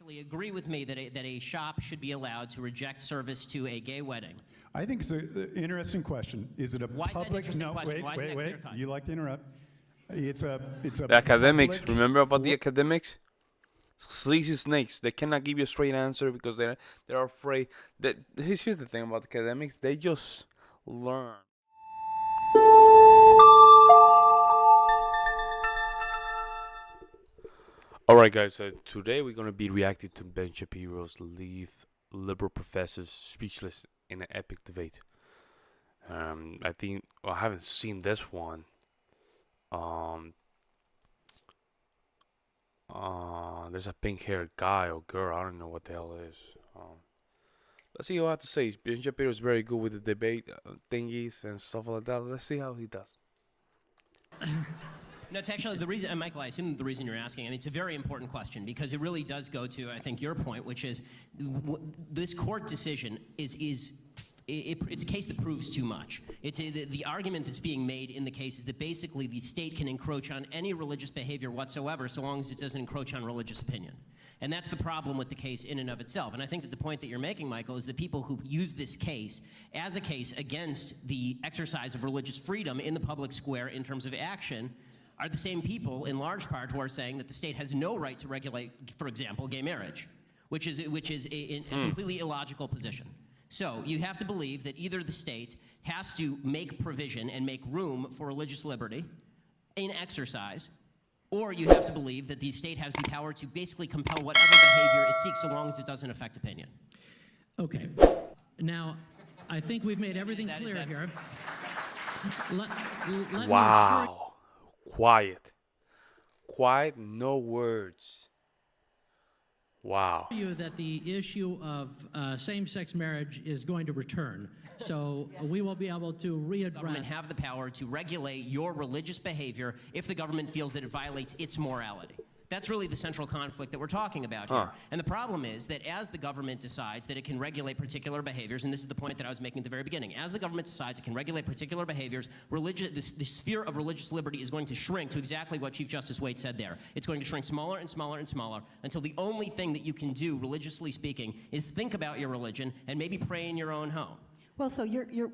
actually agree with me that a shop should be allowed to reject service to a gay wedding? I think it's an interesting question. Is it a Why public? Is that an interesting question? Wait. You like to interrupt. It's a The academics. public Remember about the academics? Sleazy snakes. They cannot give you a straight answer because they're afraid that. Here's the thing about the academics. They just learn. Alright guys, today we're going to be reacting to Ben Shapiro's Leave Liberal Professors Speechless in an Epic Debate. I think, well, I haven't seen this one. There's a pink-haired guy or girl, I don't know what the hell it is. Let's see what I have to say. Ben Shapiro is very good with the debate thingies and stuff like that. Let's see how he does. No, it's actually the reason, and Michael, I assume the reason you're asking, I mean, it's a very important question because it really does go to, I think, your point, which is this court decision it's a case that proves too much. The argument that's being made in the case is that basically the state can encroach on any religious behavior whatsoever so long as it doesn't encroach on religious opinion. And that's the problem with the case in and of itself. And I think that the point that you're making, Michael, is that people who use this case as a case against the exercise of religious freedom in the public square in terms of action are the same people, in large part, who are saying that the state has no right to regulate, for example, gay marriage, which is a completely illogical position. So you have to believe that either the state has to make provision and make room for religious liberty in exercise, or you have to believe that the state has the power to basically compel whatever behavior it seeks so long as it doesn't affect opinion. Okay. Now, I think we've made everything clear here. Wow. Quiet. Quiet, no words. Wow. You that the issue of same-sex marriage is going to return, so we will be able to readdress. The government have the power to regulate your religious behavior if the government feels that it violates its morality. That's really the central conflict that we're talking about here. And the problem is that as the government decides that it can regulate particular behaviors, and this is the point that I was making at the very beginning, as the government decides it can regulate particular behaviors, the sphere of religious liberty is going to shrink to exactly what Chief Justice Wade said there. It's going to shrink smaller and smaller and smaller until the only thing that you can do, religiously speaking, is think about your religion and maybe pray in your own home. Well, so you're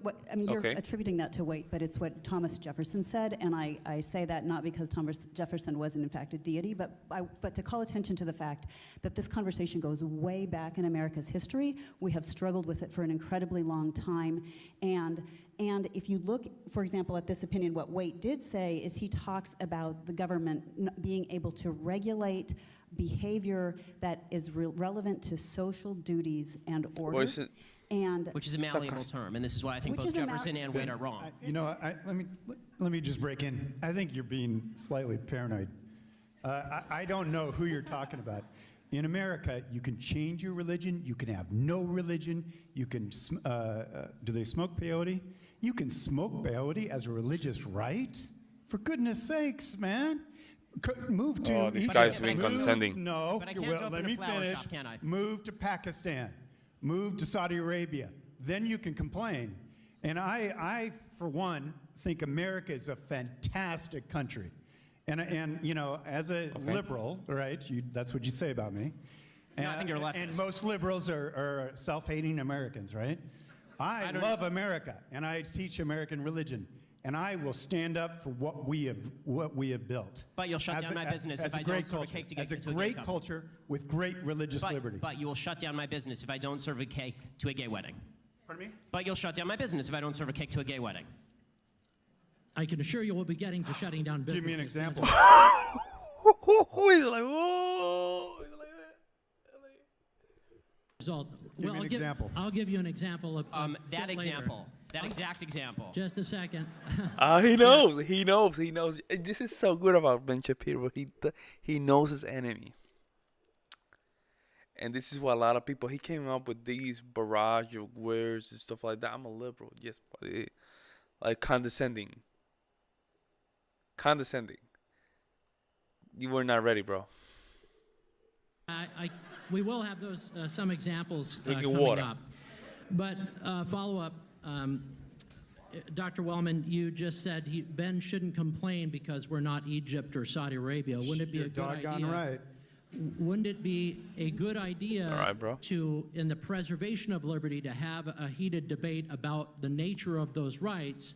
attributing that to Waite, but it's what Thomas Jefferson said, and I say that not because Thomas Jefferson wasn't in fact a deity, but to call attention to the fact that this conversation goes way back in America's history. We have struggled with it for an incredibly long time, and if you look, for example, at this opinion, what Waite did say is he talks about the government being able to regulate behavior that is relevant to social duties and order. Which is a malleable term, and this is why I think both Jefferson and Wade are wrong. Let me just break in. I think you're being slightly paranoid. I don't know who you're talking about. In America, you can change your religion. You can have no religion. You can. Do they smoke peyote? You can smoke peyote as a religious right. For goodness sakes, man. Move to. Oh, these guys are being condescending. No. But I can't open a flower shop, can I? Move to Pakistan. Move to Saudi Arabia. Then you can complain. And I, for one, think America is a fantastic country. And you know, as a liberal, right, that's what you say about me. No, I think you're leftist. And most liberals are self-hating Americans, right? I love America, and I teach American religion. And I will stand up for what we have built. But you'll shut down my business if I don't serve a cake to a gay couple. As a great culture with great religious liberty. But you will shut down my business if I don't serve a cake to a gay wedding. Pardon me? But you'll shut down my business if I don't serve a cake to a gay wedding. I can assure you we'll be getting to shutting down business. Give me an example. He's like, whoa. Give me an example. I'll give you an example of that exact example. Just a second. He knows. This is so good about Ben Shapiro. He knows his enemy. And this is what a lot of people, he came up with these barrage of words and stuff like that. I'm a liberal, yes, but like condescending. You were not ready, bro. We will have those some examples Drinking coming water. up. But follow up, Dr. Wellman, you just said Ben shouldn't complain because we're not Egypt or Saudi Arabia. Wouldn't it be a good idea? Doggone right. wouldn't it be a good idea All right, bro. to, in the preservation of liberty, to have a heated debate about the nature of those rights?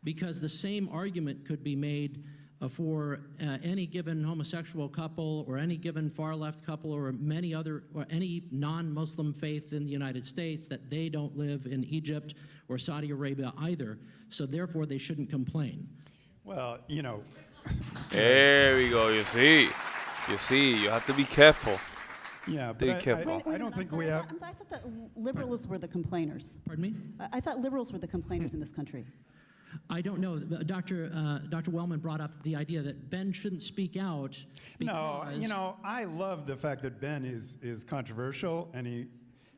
Because the same argument could be made for any given homosexual couple or any given far-left couple or many other, or any non-Muslim faith in the United States, that they don't live in Egypt or Saudi Arabia either, so therefore they shouldn't complain. Well, you know. There we go. You see, you have to be careful. Yeah, Be but careful. I don't think we have. I thought that liberals were the complainers. Pardon me? I thought liberals were the complainers in this country. I don't know. Dr. Wellman brought up the idea that Ben shouldn't speak out No, because... you know, I love the fact that Ben is controversial, and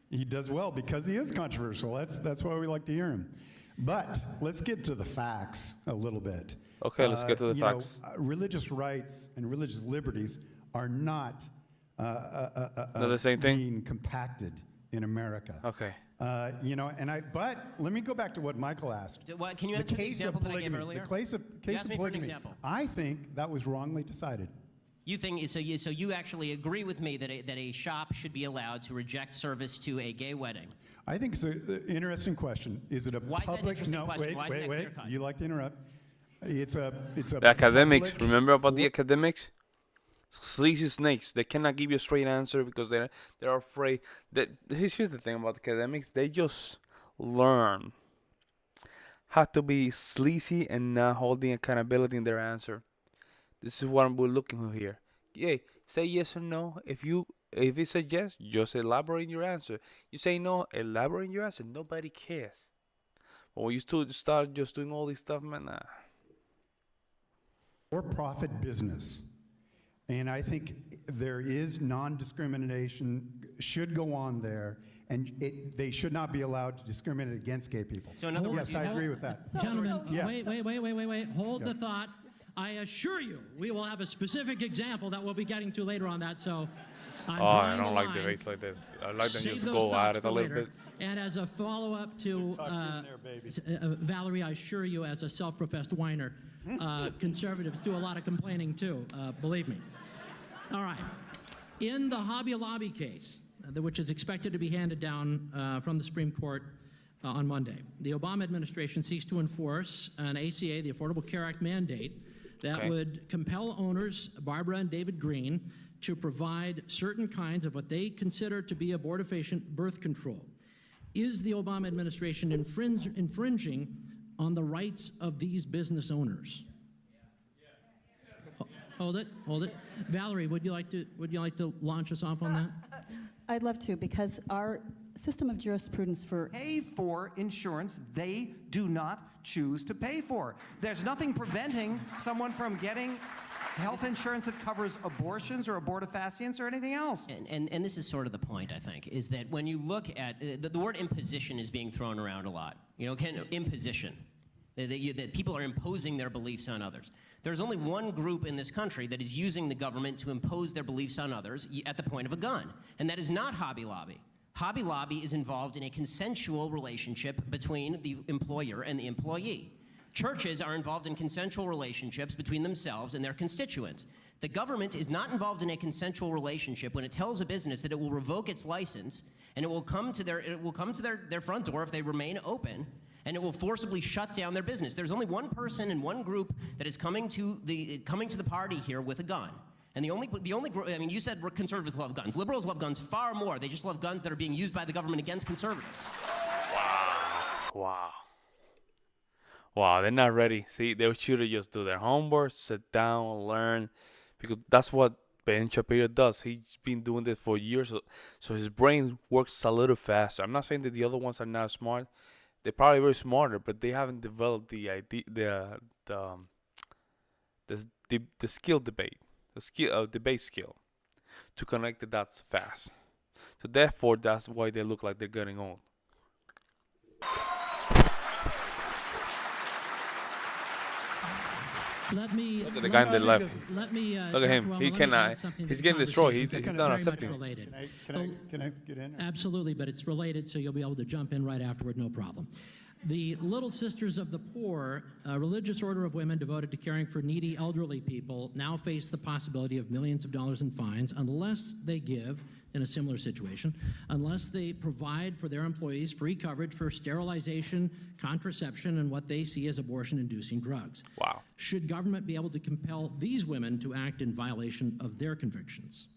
he does well because he is controversial. That's why we like to hear him. But let's get to the facts a little bit. Okay, let's get to the you facts. know, religious rights and religious liberties are not the same thing? being compacted in America. Okay. You know, but let me go back to what Michael asked. Can you answer the example that I gave earlier? The case of asked me for an polygamy. example. I think that was wrongly decided. You think so? You actually agree with me that a shop should be allowed to reject service to a gay wedding? I think it's an interesting question. Is it a Why is that an public? interesting No, question? Why is wait, that wait. clear-cut? You like to interrupt. It's a The academics. public Remember about the for- academics? Sleazy snakes. They cannot give you a straight answer because they're afraid. That here's the thing about academics. They just learn how to be sleazy and not holding accountability in their answer. This is what we're looking for here. Yeah, say yes or no. If it's a yes, just elaborate your answer. You say no, elaborate your answer. Nobody cares. But when you start just doing all this stuff, man, nah. For-profit business. And I think there is non-discrimination should go on there, and they should not be allowed to discriminate against gay people. So in other words, yes, I agree with that. Gentlemen, Yeah. wait. Hold the thought. I assure you, we will have a specific example that we'll be getting to later on that, so I'm I drawing don't the like line. debates like this. I like them Save just those go thoughts at it for a little later. bit. And as a follow-up to Valerie, I assure you, as a self-professed whiner, conservatives do a lot of complaining too, believe me. All right. In the Hobby Lobby case, which is expected to be handed down from the Supreme Court on Monday, the Obama administration seeks to enforce an ACA, the Affordable Care Act mandate, that would compel owners, Barbara and David Green, to provide certain kinds of what they consider to be abortifacient birth control. Is the Obama administration infringing on the rights of these business owners? Hold it. Valerie, would you like to launch us off on that? I'd love to, because our system of jurisprudence for Pay for insurance they do not choose to pay for. There's nothing preventing someone from getting health insurance that covers abortions or abortifacients or anything else. And this is sort of the point, I think, is that when you look at the word imposition is being thrown around a lot. You know, imposition. That people are imposing their beliefs on others. There's only one group in this country that is using the government to impose their beliefs on others at the point of a gun, and that is not Hobby Lobby. Hobby Lobby is involved in a consensual relationship between the employer and the employee. Churches are involved in consensual relationships between themselves and their constituents. The government is not involved in a consensual relationship when it tells a business that it will revoke its license, and it will come to their front door if they remain open, and it will forcibly shut down their business. There's only one person and one group that is coming to the party here with a gun. And the only group, I mean, you said conservatives love guns. Liberals love guns far more. They just love guns that are being used by the government against conservatives. Wow, they're not ready. See, they should just do their homework, sit down, learn, because that's what Ben Shapiro does. He's been doing this for years, so his brain works a little faster. I'm not saying that the other ones are not smart. They're probably very smarter, but they haven't developed the skill debate, debate skill, to connect the dots fast. So therefore, that's why they look like they're getting old. Let me. Look at the guy on the left. Let me. Look at him. Dr. He Wellman, let me cannot. add something to He's the getting destroyed. conversation He's that's not very much accepting. related. Can I get in? Absolutely, but it's related, so you'll be able to jump in right afterward, no problem. The Little Sisters of the Poor, a religious order of women devoted to caring for needy elderly people, now face the possibility of millions of dollars in fines unless they give, in a similar situation, unless they provide for their employees free coverage for sterilization, contraception, and what they see as abortion-inducing drugs. Wow. Should government be able to compel these women to act in violation of their convictions?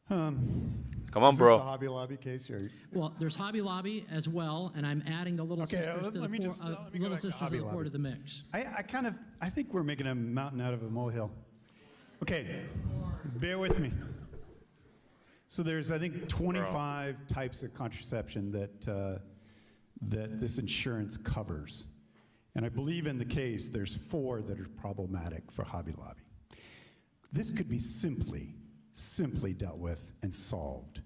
Come on, Is bro. this the Hobby Lobby case? Or? Well, there's Hobby Lobby as well, and I'm adding the Little Okay, Sisters, let to the me poor, just- let me go Little back to Sisters Hobby of the Poor Lobby. to the mix. I think we're making a mountain out of a molehill. Okay, bear with me. So there's, I think, 25 types of contraception that this insurance covers. And I believe in the case, there's 4 that are problematic for Hobby Lobby. This could be simply dealt with and solved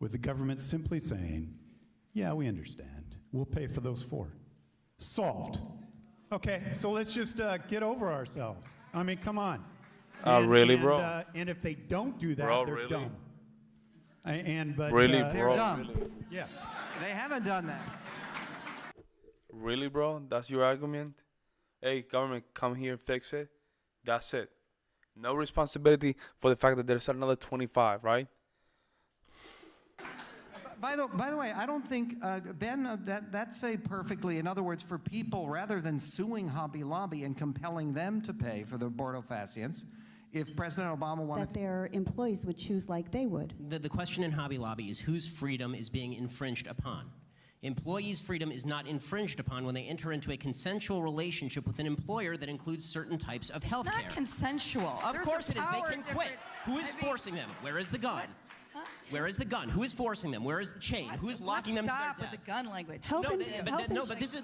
with the government simply saying, yeah, we understand. We'll pay for those 4. Solved. Okay, so let's just get over ourselves. I mean, come on. Really, bro? And if they don't do that, Bro, they're really? dumb. Really, They're bro? dumb. Really? Yeah. They haven't done that. Really, bro? That's your argument? Hey, government, come here and fix it. That's it. No responsibility for the fact that there's another 25, right? By the way, I don't think, Ben, that's a perfectly, in other words, for people, rather than suing Hobby Lobby and compelling them to pay for the abortofacients, if President Obama wanted That their employees would choose like they would. The question in Hobby Lobby is whose freedom is being infringed upon. Employees' freedom is not infringed upon when they enter into a consensual relationship with an employer that includes certain types of health care. Not consensual. Of There's course a it is. They power can quit. difference. Who is forcing them? Where is the gun? Where is the gun? Who is forcing them? Where is the chain? Who is locking them to their Stop with desk? the gun language. Health No, ins- health but this is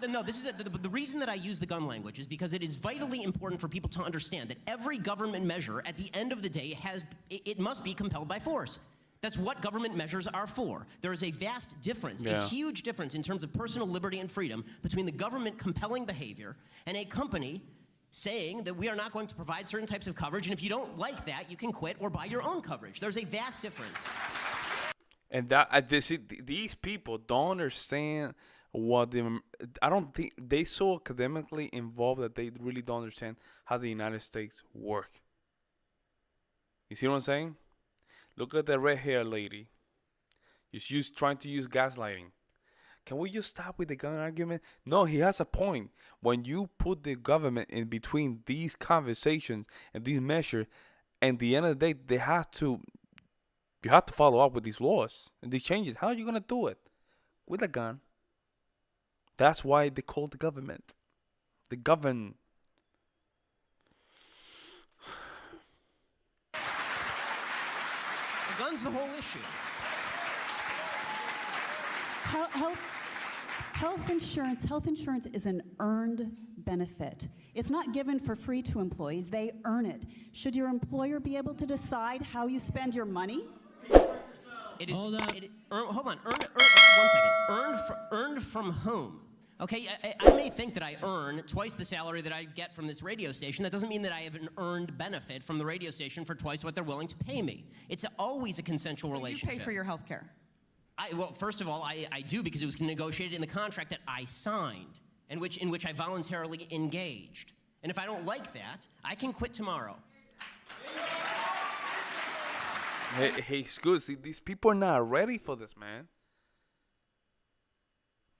the reason that I use the gun language is because it is vitally important for people to understand that every government measure at the end of the day it must be compelled by force. That's what government measures are for. There is a vast difference, a huge difference in terms of personal liberty and freedom between the government compelling behavior and a company saying that we are not going to provide certain types of coverage, and if you don't like that, you can quit or buy your own coverage. There's a vast difference. And these people don't understand I don't think they so academically involved that they really don't understand how the United States work. You see what I'm saying? Look at the red-haired lady. She's trying to use gaslighting. Can we just stop with the gun argument? No, he has a point. When you put the government in between these conversations and these measures, at the end of the day, you have to follow up with these laws and these changes. How are you going to do it? With a gun. That's why they call the government. The govern. The gun's the whole issue. Health insurance is an earned benefit. It's not given for free to employees. They earn it. Should your employer be able to decide how you spend your money? It is. Hold up. Hold on. 1 second. Earned from whom? Okay, I may think that I earn twice the salary that I get from this radio station. That doesn't mean that I have an earned benefit from the radio station for twice what they're willing to pay me. It's always a consensual relationship. You pay for your health care. Well, first of all, I do because it was negotiated in the contract that I signed, in which I voluntarily engaged. And if I don't like that, I can quit tomorrow. Hey, excuse me. These people are not ready for this, man.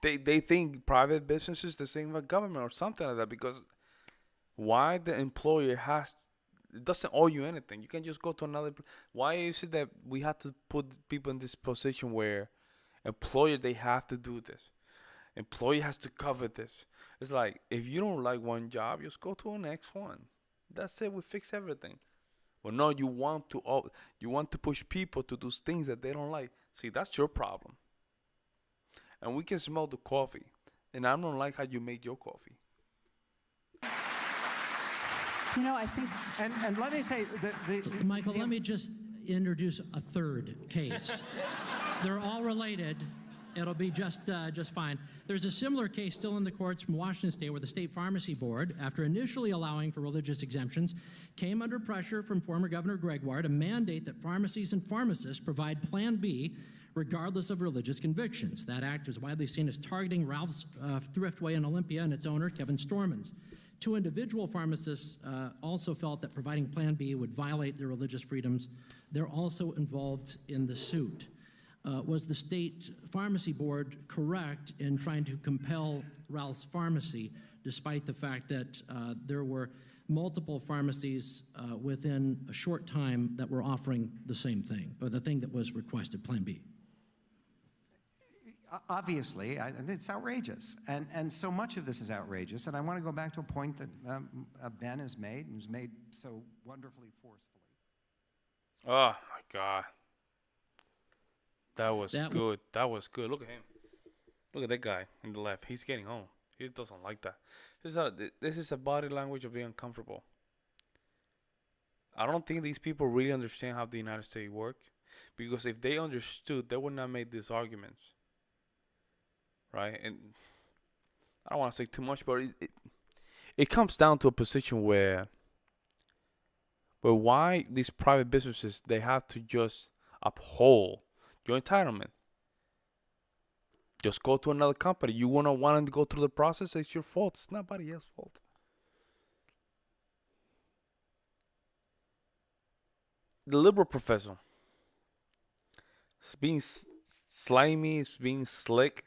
They think private business is the same as government or something like that, because why the employer it doesn't owe you anything. You can just go to another. Why is it that we have to put people in this position where employer, they have to do this? Employee has to cover this. It's like, if you don't like one job, just go to the next one. That's it. We fix everything. Well, no, you want to push people to do things that they don't like. See, that's your problem. And we can smell the coffee. And I don't like how you make your coffee. You know, I think. And let me say, Michael, let me just introduce a third case. They're all related. It'll be just fine. There's a similar case still in the courts from Washington State where the State Pharmacy Board, after initially allowing for religious exemptions, came under pressure from former Governor Gregoire to mandate that pharmacies and pharmacists provide Plan B regardless of religious convictions. That act was widely seen as targeting Ralph's Thriftway in Olympia and its owner, Kevin Stormans. Two individual pharmacists also felt that providing Plan B would violate their religious freedoms. They're also involved in the suit. Was the State Pharmacy Board correct in trying to compel Ralph's Pharmacy, despite the fact that there were multiple pharmacies within a short time that were offering the same thing, or the thing that was requested, Plan B? Obviously, it's outrageous. And so much of this is outrageous. And I want to go back to a point that Ben has made, and who's made so wonderfully forcefully. Oh, my God. That was good. That was good. Look at him. Look at that guy in the left. He's getting home. He doesn't like that. This is a body language of being uncomfortable. I don't think these people really understand how the United States work. Because if they understood, they would not make these arguments. Right? And I don't want to say too much, but it comes down to a position where why these private businesses, they have to just uphold your entitlement. Just go to another company. You want to go through the process, it's your fault. It's nobody else's fault. The liberal professor is being slimy, is being slick.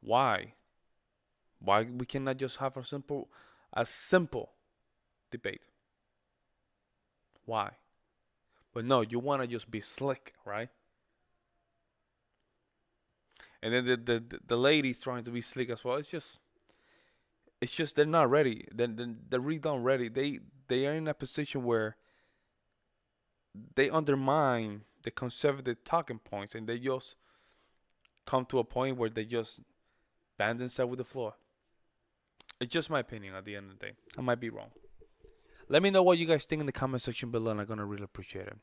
Why? Why we cannot just have a simple debate? Why? But no, you want to just be slick, right? And then the ladies trying to be slick as well. It's just they're not ready. They're really not ready. They are in a position where they undermine the conservative talking points, and they just come to a point where they just band themselves with the floor. It's just my opinion at the end of the day. I might be wrong. Let me know what you guys think in the comment section below, and I'm gonna really appreciate it.